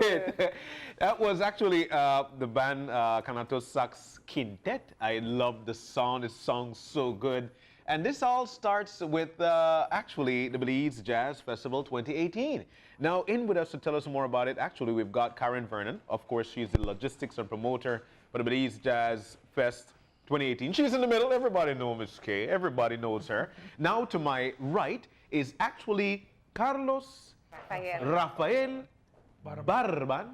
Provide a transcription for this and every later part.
it. That was actually the band Canatus Sax Quintet. I love the song. It sounds so good. And this all starts with actually the Belize Jazz Festival 2018. Now, in with us to tell us more about it, actually, we've got Karen Vernon. Of course, she's the logistics and promoter for the Belize Jazz Fest 2018. She's in the middle. Everybody knows Miss K. Everybody knows her. Now, to my right is actually Carlos Rafael Barban.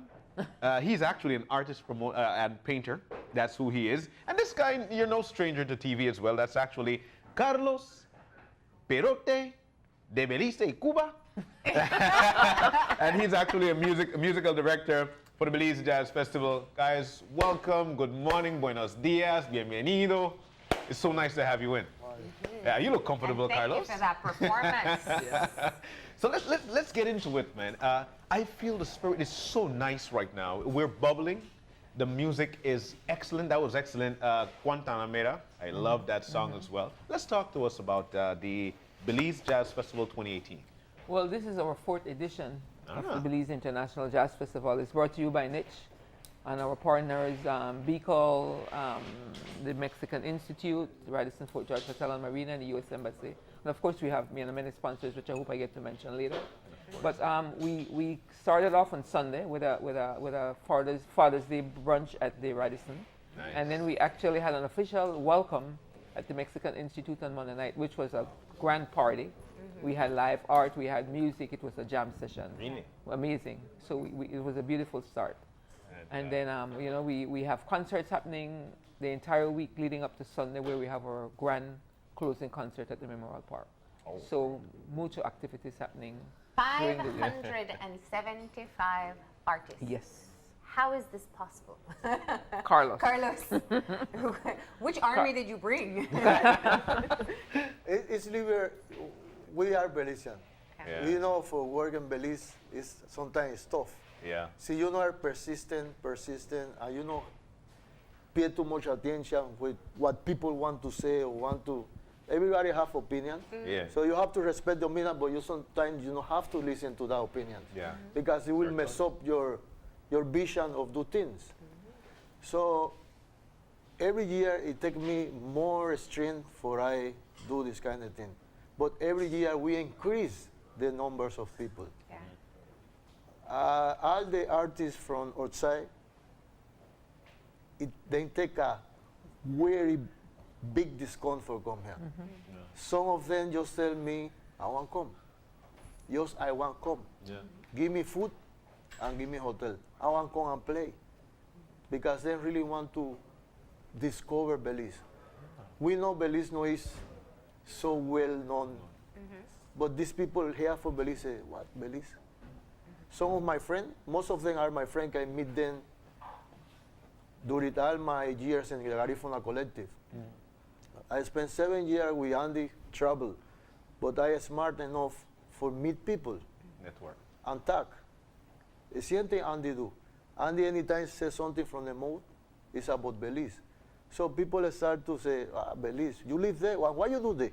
He's actually an artist and painter. That's who he is. And this guy, you're no stranger to TV as well. That's actually Carlos Perrote de Belize, Cuba. And he's actually a musical director for the Belize Jazz Festival. Guys, welcome. Good morning. Buenos dias. Bienvenido. It's so nice to have you in. Yeah, you look comfortable, and Carlos. Thank you for that performance. Yes. So let's get into it, man. I feel the spirit is so nice right now. We're bubbling. The music is excellent. That was excellent. Guantanamera. I love that song as well. Let's talk to us about the Belize Jazz Festival 2018. Well, this is our 4th edition of the Belize International Jazz Festival. It's brought to you by Niche and our partners, BICOL, the Mexican Institute, the Radisson Fort George Hotel and Marina, and the U.S. Embassy. And of course, we have many sponsors, which I hope I get to mention later. But we started off on Sunday with a Father's Day brunch at the Radisson. Nice. And then we actually had an official welcome at the Mexican Institute on Monday night, which was a grand party. We had live art, we had music, it was a jam session. Really? Amazing. So it was a beautiful start. And then, you know, we have concerts happening the entire week leading up to Sunday, where we have our grand closing concert at the Memorial Park. Oh. So mucho activities happening. 575 artists. Yes. How is this possible? Carlos. Which army did you bring? It's we are Belizean. Yeah. You know, for work in Belize, it's sometimes tough. Yeah. So you know, are persistent, and you know, pay too much attention with what people want to say or want to. Everybody have opinion. Yeah. So you have to respect the opinion, but you sometimes you don't have to listen to that opinion. Yeah. Because it will mess up your vision of do things. So every year it takes me more strength for I do this kind of thing. But every year we increase the numbers of people. Yeah. All the artists from outside, they take a very big discount for come here. Some of them just tell me, I want come. Just I want come. Yeah. Give me food and give me hotel. I want come and play. Because they really want to discover Belize. We know Belize no is so well known. But these people here for Belize say, what, Belize? Some of my friends, most of them are my friends, I meet them during all my years in the Garifuna Collective. I spent 7 years with Andy Trouble, but I am smart enough for meet people. Network. And talk. The same thing Andy do. Andy anytime says something from the mouth, it's about Belize. So people start to say, Belize, you live there? Why you do there?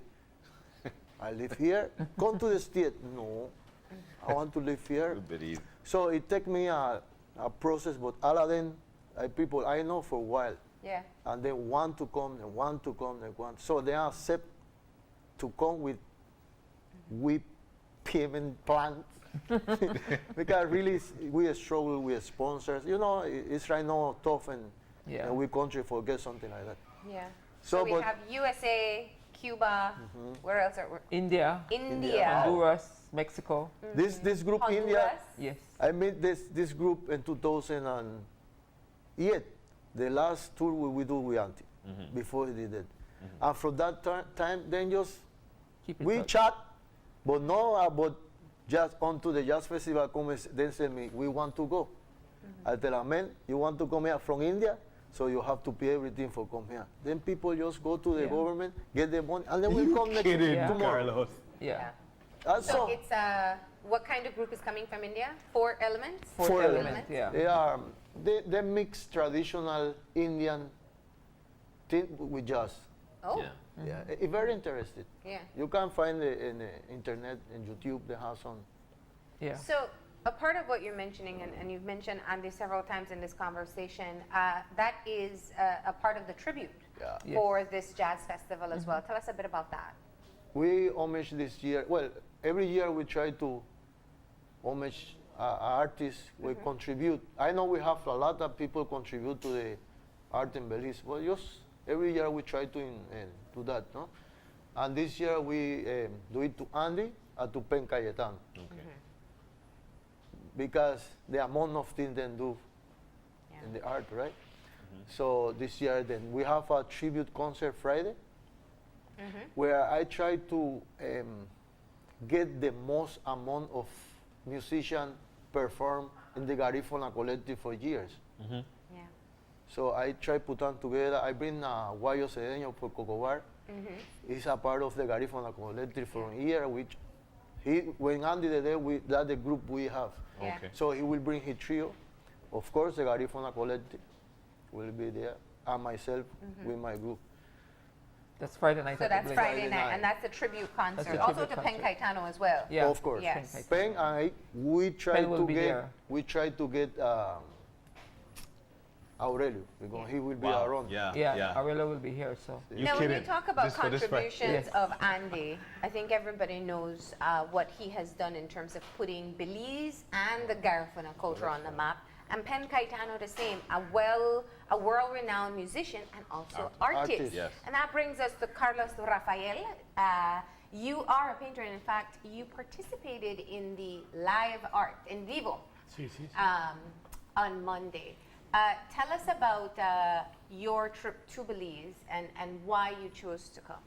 I live here. Come to the state. No, I want to live here. So it take me a process, but all of them people I know for a while. Yeah. And they want to come, they want to come, they want. So they accept to come with payment plans. Because really we struggle with sponsors. You know, it's right now tough and we country forget something like that. Yeah. So we have USA, Cuba, where else are we? India. Honduras, Mexico. This group Honduras? India. Yes. I met this group in 2008. The last tour we do with Auntie before he did it. And from that time, then just we chat, but no about just onto the jazz festival. Then tell me we want to go. I tell them, man, you want to come here from India, so you have to pay everything for come here. Then people just go to the government, get the money, and then we come next tomorrow. Carlos. Yeah. So it's what kind of group is coming from India? 4 Elements? Four Elements, yeah. They mix traditional Indian thing with jazz. Oh. Yeah, very interested. Yeah. You can find it in the internet, in YouTube, they have some. Yeah. So a part of what you're mentioning, and you've mentioned Andy several times in this conversation, that is a part of the tribute Yeah. Yes. for this jazz festival as well. Tell us a bit about that. We homage this year, well, every year we try to homage artists, we contribute. I know we have a lot of people contribute to the art in Belize. Well, just every year we try to do that, no? And this year we do it to Andy and to Pen Cayetano. Okay. Because the amount of things they do Yeah. in the art, right? So this year then we have a tribute concert Friday where I try to get the most amount of musicians perform in the Garifuna collective for years. Yeah. So I try put them together. I bring Guayo Cedeño for Cocobar. He's a part of the Garifuna collective for a year, which when Andy there, that's the group we have. Yeah. Okay. So he will bring his trio. Of course, the Garifuna collective will be there, and myself with my group. That's Friday night. So at the that's Blaze. Friday Friday night, night. and that's a tribute concert. a Also tribute to Pen concert. Cayetano as well. Yeah. Of course. Yes. Pen and I, we try Pen will to be get there. Aurelio because he will be Wow. around. Yeah, Aurelio will be here, so. You Now, when kidding? you talk about Just for this Friday. contributions Yes. of Andy, I think everybody knows what he has done in terms of putting Belize and the Garifuna culture on the map. And Pen Cayetano the same, a world-renowned musician and also artist. Artist. Yes. And that brings us to Carlos Rafael. You are a painter, and in fact, you participated in the live art in vivo Sí, sí, sí. on Monday. Tell us about your trip to Belize and why you chose to come.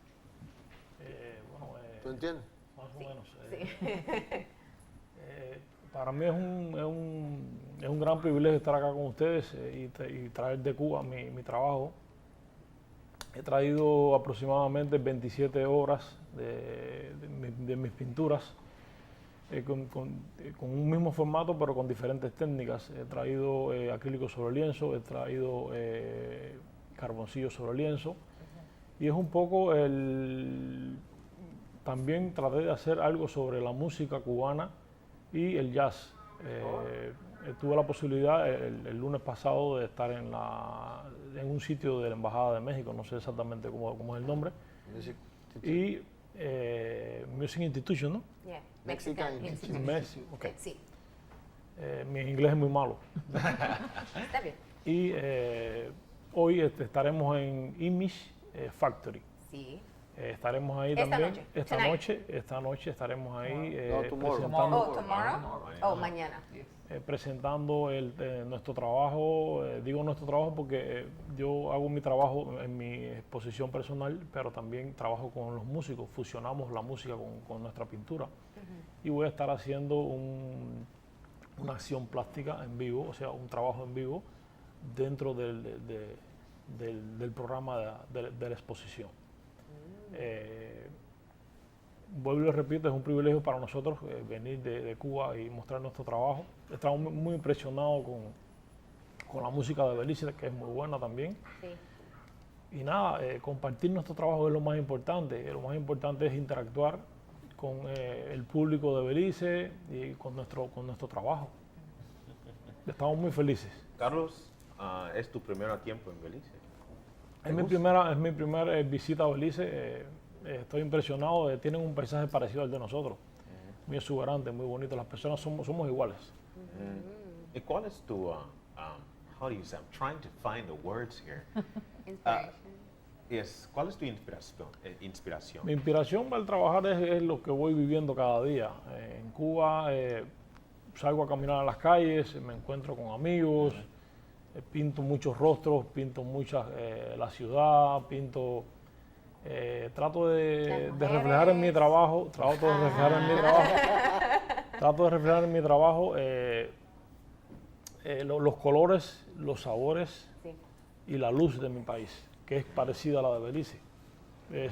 Bueno, ¿Tú entiendes? más o menos. Sí. Para mí es un gran privilegio estar acá con ustedes y traer de Cuba mi trabajo. He traído aproximadamente 27 horas de mis pinturas con un mismo formato pero con diferentes técnicas. He traído acrílico sobre lienzo, he traído carboncillo sobre lienzo y es un poco también traté de hacer algo sobre la música cubana y el jazz. Tuve la posibilidad el lunes pasado de estar en un sitio de la Embajada de México, no sé exactamente cómo es el nombre, y Music Institution, ¿no? Yeah, Mexican Mexican Institute. Institute. México, ok. Sí, Mi inglés es muy malo. está bien. Y hoy estaremos en Image Factory. Sí. Estaremos ahí Esta también. noche, Esta tonight. noche estaremos ahí No, tomorrow. presentando. Oh, tomorrow? Oh, mañana. Presentando nuestro trabajo. Digo nuestro trabajo porque yo hago mi trabajo en mi exposición personal, pero también trabajo con los músicos, fusionamos la música con nuestra pintura. Y voy a estar haciendo una acción plástica en vivo, o sea, un trabajo en vivo dentro del programa de la exposición. Vuelvo y repito, es un privilegio para nosotros venir de Cuba y mostrar nuestro trabajo. Estamos muy impresionados con la música de Belice, que es muy buena también. Sí. Y nada, compartir nuestro trabajo es lo más importante. Lo más importante es interactuar con el público de Belice y con nuestro trabajo. Estamos muy felices. Carlos, ¿es tu primer tiempo en Belice? Es mi primera visita a Belice. Estoy impresionado. Tienen un paisaje parecido al de nosotros. Muy exuberante, muy bonito. Las personas somos iguales. ¿Y cuál es tu, how do you say, I'm trying to find the words here. Inspiration. ¿Cuál es tu inspiración? Mi inspiración para el trabajar es lo que voy viviendo cada día. En Cuba salgo a caminar a las calles, me encuentro con amigos, pinto muchos rostros, pinto la ciudad, trato de reflejar en mi trabajo, trato de reflejar en mi trabajo los colores, los sabores Sí. y la luz de mi país, que es parecida a la de Belice.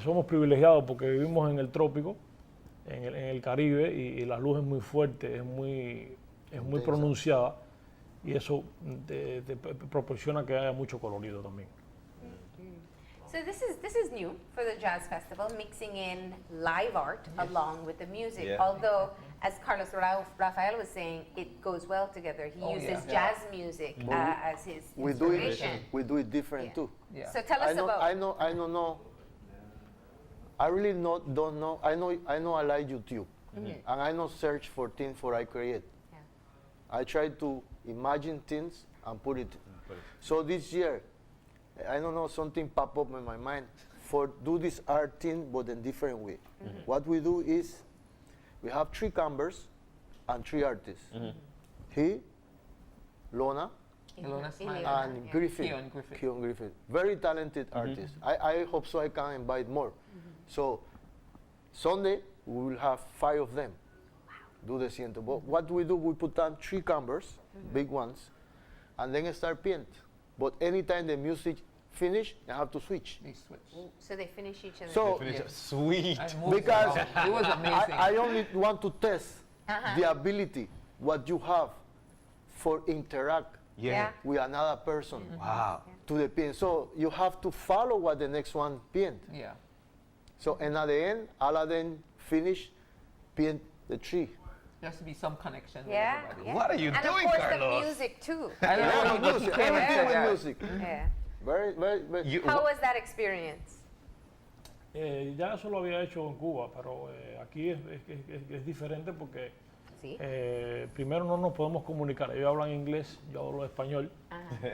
Somos privilegiados porque vivimos en el trópico, en el Caribe, y la luz es muy fuerte, es muy pronunciada, y eso te proporciona que haya mucho colorido también. So this is new for the Jazz Festival, mixing in live art along with the music. Yeah. Although as Carlos Rafael was saying, it goes well together. He uses yeah. jazz music as his We do it. inspiration. We do it different Yeah. too. Yeah. So tell us about. I don't know. I really don't know. I know I like YouTube, and I know search for things for I create. Yeah. I try to imagine things and put it. So this year, I don't know, something pop up in my mind for do this art thing, but in different way. What we do is we have 3 cambers and 3 artists. He, Lona, Ilona Smiley. and Griffith. Keon Griffith. Very talented artist. I hope so I can invite more. So Sunday we will have 5 of them do the ciento. But what we do, we put down 3 cambers, big ones, and then start paint. But anytime the music finish, they have to switch. They switch. So they finish each other. So Sweet. I moved because around. It was amazing. I only want to test the ability, what you have for interact Yeah. with another person Wow. to the paint. So you have to follow what the next one paint. Yeah. So and at the end, all of them finish paint the tree. There has to be some connection Yeah, with everybody. yeah. What are you and doing, of course Carlos? the music too. I don't know, with but music, he came and everything said with that. music. Yeah. Very. You, How was that experience? Ya eso lo había hecho en Cuba, pero aquí es diferente porque Sí. primero no nos podemos comunicar. Ellos hablan inglés, yo hablo español,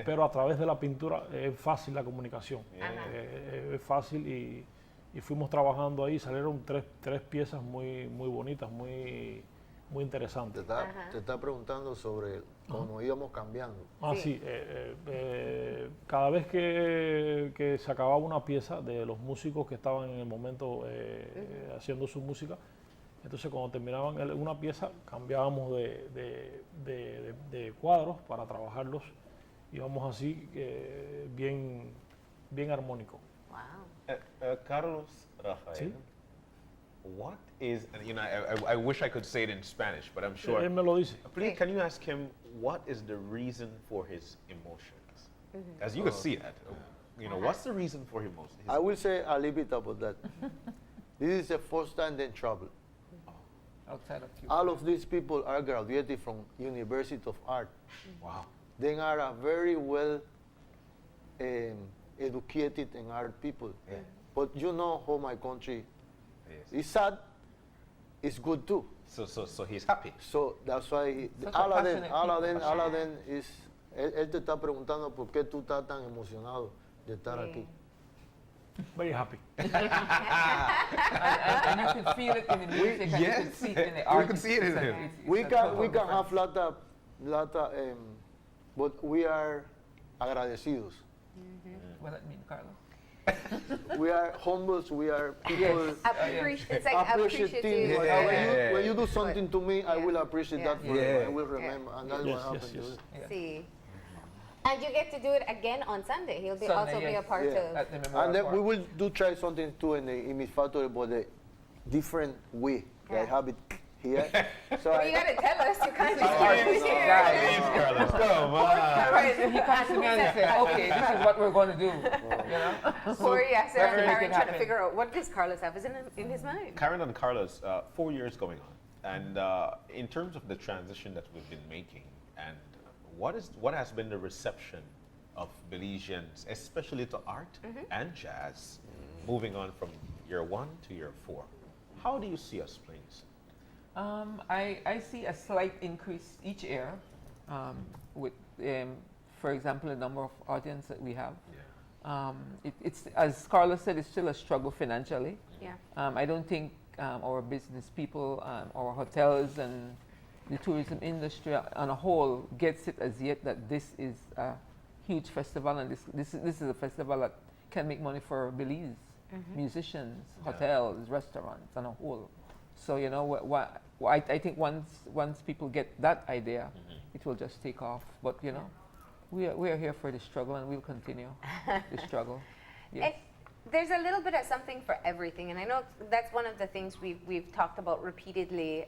pero a través de la pintura es fácil la comunicación. Es fácil y fuimos trabajando ahí, salieron tres piezas muy bonitas, muy interesantes. Te está preguntando sobre cómo íbamos cambiando. Sí, cada vez que se acababa una pieza de los músicos que estaban en el momento haciendo su música, entonces cuando terminaban una pieza cambiábamos de cuadros para trabajarlos, íbamos así bien armónico. Wow. Carlos Rafael, Sí. what is, and, you know, I wish I could say it in Spanish, but I'm sure. Él me lo dice. Please, can you ask him what is the reason for his emotions? As you can see that, you know, what's the reason for his emotions? I will say a little bit about that. This is the first time they travel. Outside of Cuba. All of these people are graduated from University of Art. Wow. They are a very well educated and art people. Yeah. But you know how my country Yes. is sad, it's good too. So he's happy. So that's why Such a all of passionate them is. Él te está preguntando por qué tú estás tan emocionado de estar Sí. aquí. Very happy. And you can feel it in the music, and you can yes. see it in the We art. can see it in It's a- him. it's We a can total have difference. lot of but we are agradecidos. What does that mean, Carlos? We are humble. We are people. Yes. It's like appreciative. Yeah. When you do something to me, I will appreciate Yeah. that for you. I will remember, and that's Yes, what yes, happened to yes. you. Yeah. See. And you get to do it again on Sunday. He'll be Sunday, also be a yes. part Yeah. of. At the Memorial And then Park. we will try something too in my factory, but a different way. I Yeah. have it here. So Well, you gotta tell us. You can't just Oh, keep it here. guys. Please, Carlos, come on. Right, if he comes to me and say, okay, this is what we're going to do, you know? Poor Yasser and Very Karen good trying to happen. figure out what does Carlos have in his mind. Karen and Carlos, 4 years going on, and in terms of the transition that we've been making, and what has been the reception of Belizeans, especially to art and jazz, moving on from year 1 to year 4? How do you see us playing? I see a slight increase each year with, for example, the number of audience that we have. It's, as Carlos said, it's still a struggle financially. Yeah. I don't think our business people, our hotels and the tourism industry on a whole gets it as yet that this is a huge festival, and this is a festival that can make money for Belize musicians, hotels, restaurants on a whole. So you know I think once people get that idea, it will just take off. But you know, we are here for the struggle, and we'll continue the struggle. Yes. There's a little bit of something for everything, and I know that's one of the things we've talked about repeatedly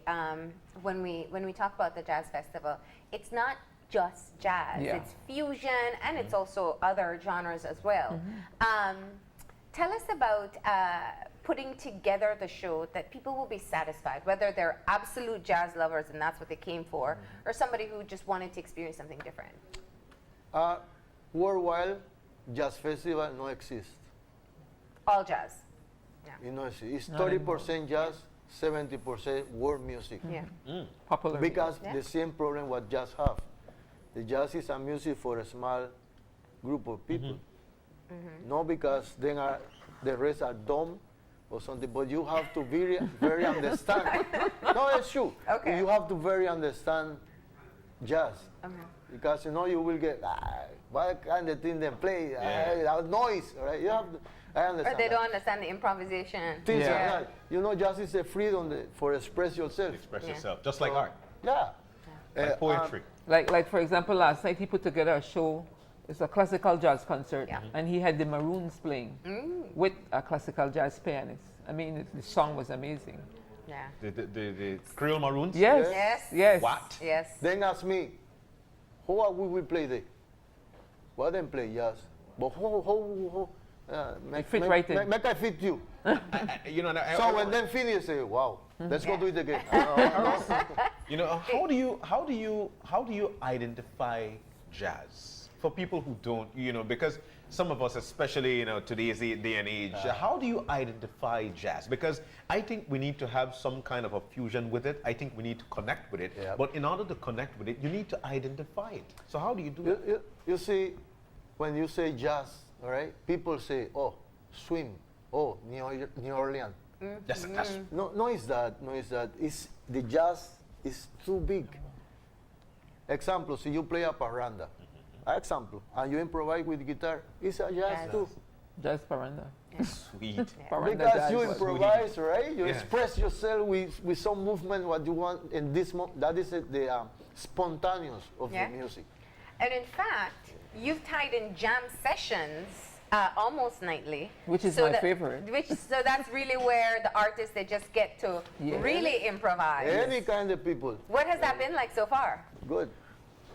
when we talk about the jazz festival. It's not just jazz; Yeah. it's fusion, and it's also other genres as well. Tell us about putting together the show that people will be satisfied, whether they're absolute jazz lovers and that's what they came for, or somebody who just wanted to experience something different? Worldwide Jazz Festival no exists. All jazz. You know, it's 30% jazz, 70% world music. Yeah. Popular. Because the same problem what jazz have. The jazz is a music for a small group of people. No, because then the rest are dumb or something. But you have to very understand. No, it's true. Okay. You have to very understand jazz. Okay. Because you know you will get what kind of thing they play, noise, right? You have to, I Or understand. they that. don't understand the improvisation. Things Yeah. like that. You know, jazz is a freedom for express yourself. Express Yeah. yourself, just like So, art, Yeah. like poetry. Like for example, last night he put together a show. It's a classical jazz concert, Yeah. and he had the Maroons playing with a classical jazz pianist. I mean, the song was amazing. Yeah. The Creole Maroons? Yes. Yes. Yes. What? Yes. Then ask me, how we will play there? Well, then play jazz. But how fit right in. Make I fit you. You know, So when then finish, say, wow, let's go do it again. you know, how do you identify jazz for people who don't, you know, because some of us, especially, you know, today's day and age, how do you identify jazz? Because I think we need to have some kind of a fusion with it. I think we need to connect with it. Yeah. But in order to connect with it, you need to identify it. So how do you do it? You see, when you say jazz, all right, people say, oh, swing, oh, New Orleans. That's No, it's that. No, it's that. It's the jazz is too big. Example, si you play a parranda, example, and you improvise with guitar, it's a jazz Jazz. too. Jazz paranda. sweet. Paranda Because jazz you was- improvise, right? You Yeah. express yourself with some movement what you want in this that is the spontaneous of Yeah. the music. And in fact, you've tied in jam sessions almost nightly. Which is so my favorite. So that's really where the artists, they just get to Yeah. really improvise. Any kind of people, What has that been like so far? good.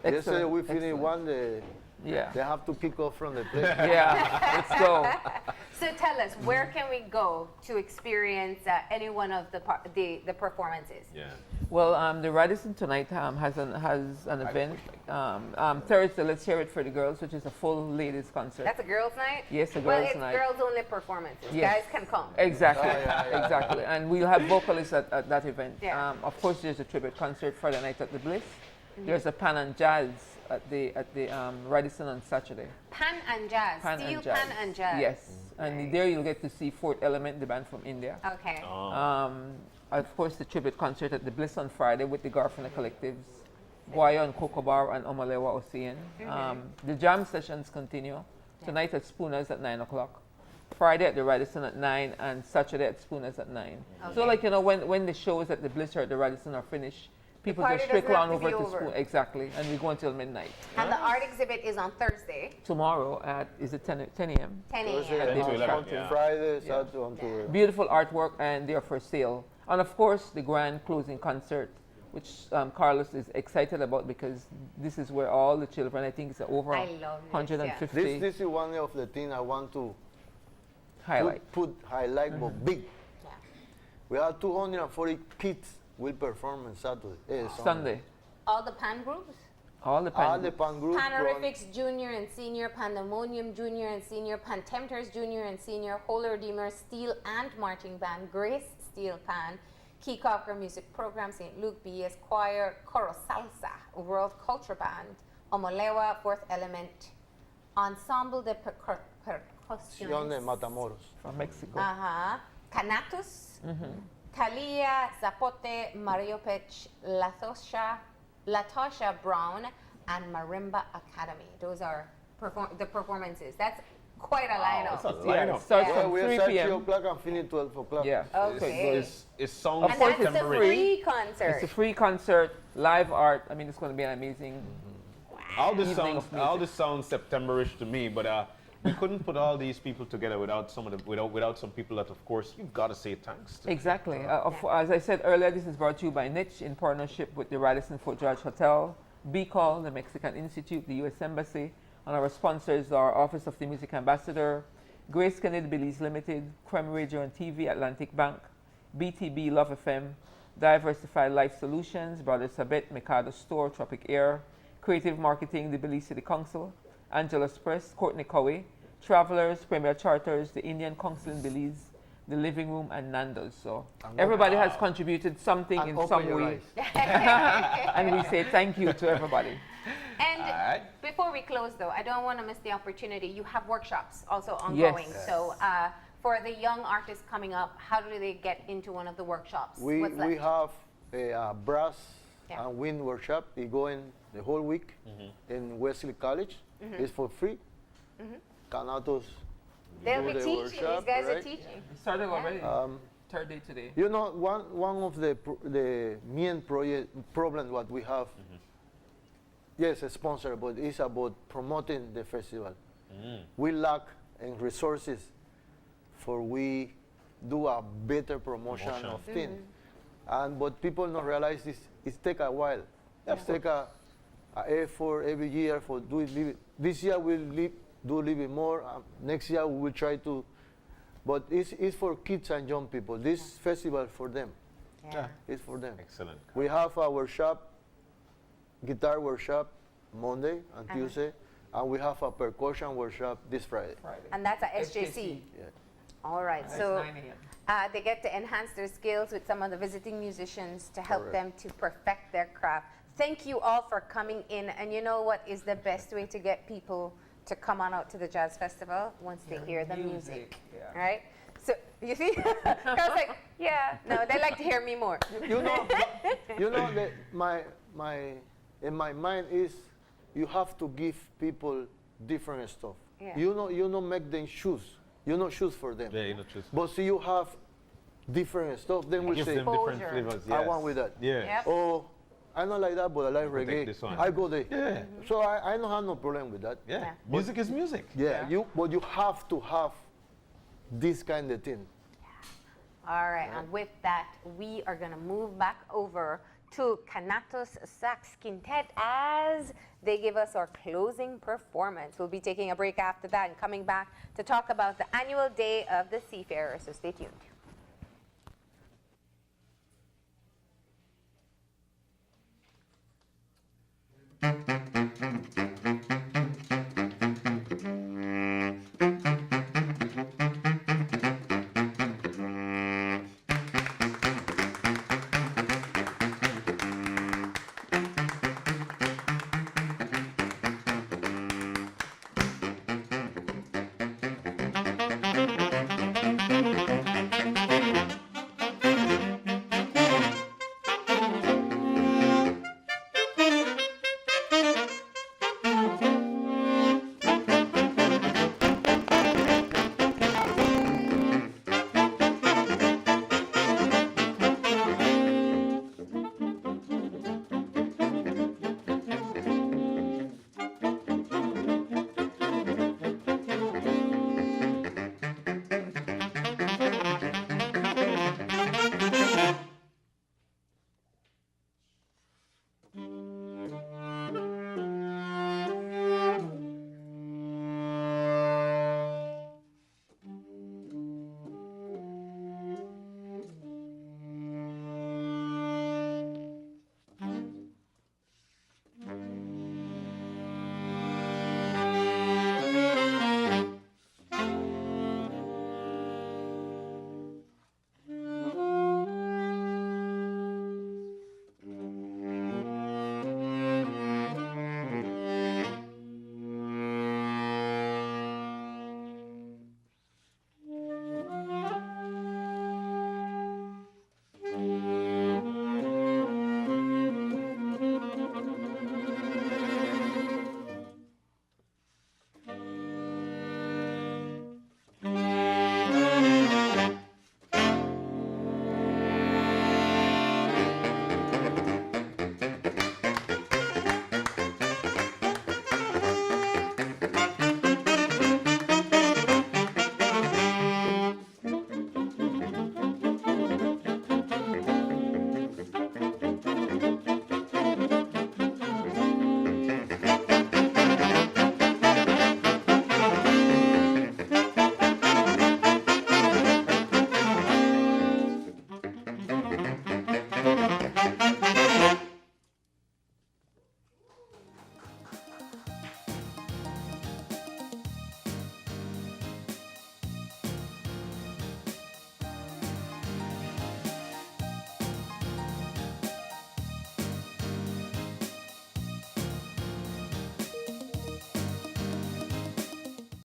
Excellent, Yesterday we finished excellent. one, they Yeah. have to kick off from the place. Yeah. Let's go. So tell us, where can we go to experience any one of the performances? Yeah. Well, the Radisson tonight has an event. Thursday, let's hear it for the girls, which is a full ladies concert. That's a girls' night? Yes, a Well, girls' it's night. girls-only performances. Yes. Guys can come. Exactly, yeah. exactly. And we'll have vocalists at that event. Yeah. Of course, there's a tribute concert Friday night at the Bliss. There's a pan and jazz at the Radisson on Saturday. Pan and jazz. Pan Steel and jazz. pan and jazz. Yes, and there you'll get to see Fourth Element, the band from India. Okay. Of course, the tribute concert at the Bliss on Friday with the Garfina Collectives, Guayo and Cocobar and Omalewa Ocean. The jam sessions continue. Tonight at Spooners at 9 o'clock. Friday at the Radisson at 9 and Saturday at Spooners at 9. So Okay. like, you know, when the shows at the Bliss or at the Radisson are finished, people party just doesn't trickle have on to be over to over. Spoon. Exactly, and we go until midnight. And the art exhibit is on Thursday, Tomorrow at, is it 10 a.m.? 10 Thursday, a.m. At the to 11, fountain. yeah. Friday, Saturday, on tour. Beautiful artwork, and they're for sale. And of course, the grand closing concert, which Carlos is excited about because this is where all the children, I think it's over I love this, 150 This is one of the things I want to highlight. put highlight, but big. Yeah. We have 240 kids will perform on Saturday. Sunday. All the pan groups? All the All pan. the pan groups. Panorifics Junior and Senior, Pandemonium Junior and Senior, Pantempters Junior and Senior, Holy Redeemer Steel and Marching Band, Grace Steel Pan, Key Cocker Music Program, St. Luke BS Choir, Coro Salsa, World Culture Band, Omolewa, Fourth Element, Ensemble de Sion de Percussiones, Matamoros. From Mexico. Canatus, Talia, Zapote, Mariopech, Latosha Brown, and Marimba Academy. Those are the performances. That's quite a lineup. That's a Yeah, lineup. it starts Yeah. Yeah, from we 3 start 3 p.m. o'clock and finish 12 o'clock. Yeah. Okay. It's song And course that's it's the free. free concert. It's a free concert, live art. I mean, it's going to be an amazing. All this Evening sounds of all music. this sounds Septemberish to me, but we couldn't put all these people together without some people that, of course, you've got to say thanks to. Exactly. As I said earlier, this is brought to you by Niche in partnership with the Radisson Fort George Hotel, BCall, the Mexican Institute, the U.S. Embassy, and our sponsors are Office of the Music Ambassador, Grace Kennedy Belize Limited, Creme Radio and TV, Atlantic Bank, BTB Love FM, Diversified Life Solutions, Brother Sabet, Mikado Store, Tropic Air, Creative Marketing, the Belize City Council, Angelus Press, Courtney Cowie, Travelers, Premier Charters, the Indian Council in Belize, the Living Room, and Nando's. So everybody has contributed something And in open some your way. eyes. And we say thank you to everybody. And before we close, though, I don't want to miss the opportunity. You have workshops also ongoing. Yes. So for the young artists coming up, how do they get into one of the workshops? We What's left? have a brass Yeah. and wind workshop. We go in the whole week in Wesley College. It's for free. Canatus. They'll do be the teaching. workshop, These guys are right? teaching. We started already. Um, Third day today. You know, one of the main problem what we have, yes, a sponsor, but it's about promoting the festival. We lack in resources for we do a better promotion of things. And but people don't realize this. It take a while. It take a effort every year for do it. This year we'll do a little bit more. Next year we will try to. But it's for kids and young people. This festival for them. Yeah. It's for them. Excellent. We have our workshop, guitar workshop, Monday and Tuesday, and we have a percussion workshop this Friday. And that's at SJC. Yeah. All right. That's So 9 a.m. they get to enhance their skills with some of the visiting musicians to help them to perfect their craft. Thank you all for coming in. And you know what is the best way to get people to come on out to the Jazz Festival? Once they hear the music. Yeah. Right? So, you see? I was like, yeah, no, they like to hear me more. You know, that in my mind is you have to give people different stuff. Yeah. You know, make them choose. You know, choose for them. Yeah, you know, choose. But see, you have different stuff. Then we Give say, them different Exposure. flavors. I Yes. want with that. Yeah. Yep. Oh, I don't like that, but I like will take reggae. this one. I go there. Yeah. So I don't have no problem with that. Yeah. Yeah. Music is music. Yeah, but you have to have this kind of thing. All right, and with that, we are going to move back over to Canatus Sax Quintet as they give us our closing performance. We'll be taking a break after that and coming back to talk about the annual Day of the Seafarer, so stay tuned.